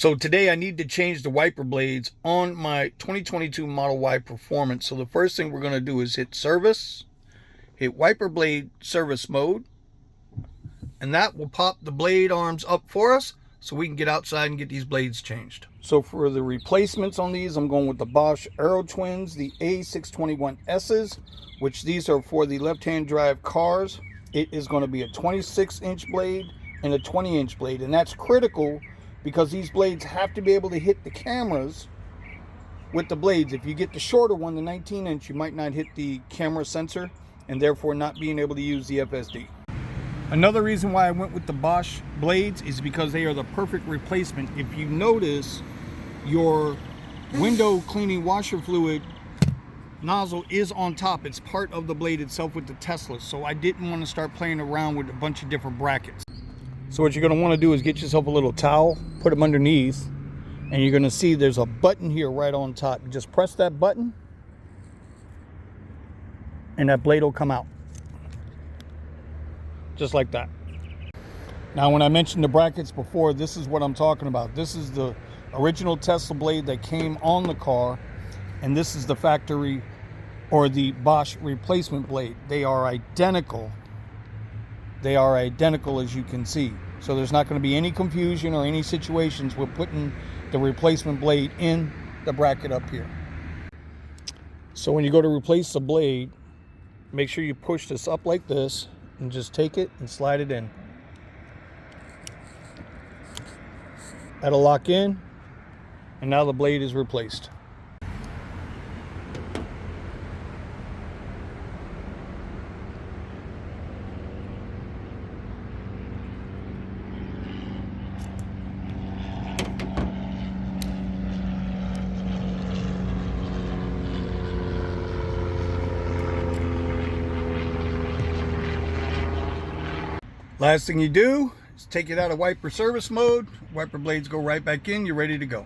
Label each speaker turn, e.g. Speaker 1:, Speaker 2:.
Speaker 1: So today I need to change the wiper blades on my 2022 Model Y Performance. So the first thing we're going to do is hit service, hit wiper blade service mode, and that will pop the blade arms up for us so we can get outside and get these blades changed. So for the replacements on these, I'm going with the Bosch AeroTwins, the A621Ss, which these are for the left-hand drive cars. It is going to be a 26-inch blade and a 20-inch blade, and that's critical because these blades have to be able to hit the cameras with the blades. If you get the shorter one, the 19-inch, you might not hit the camera sensor and therefore not being able to use the FSD. Another reason why I went with the Bosch blades is because they are the perfect replacement. If you notice, your window cleaning washer fluid nozzle is on top. It's part of the blade itself with the Tesla, so I didn't want to start playing around with a bunch of different brackets. So what you're going to want to do is get yourself a little towel, put them underneath, and you're going to see there's a button here right on top. You just press that button and that blade will come out. Just like that. Now when I mentioned the brackets before, this is what I'm talking about. This is the original Tesla blade that came on the car, and this is the factory or the Bosch replacement blade. They are identical. They are identical, as you can see. So there's not going to be any confusion or any situations with putting the replacement blade in the bracket up here. So when you go to replace the blade, make sure you push this up like this and just take it and slide it in. That'll lock in, and now the blade is replaced. Last thing you do is take it out of wiper service mode. Wiper blades go right back in. You're ready to go.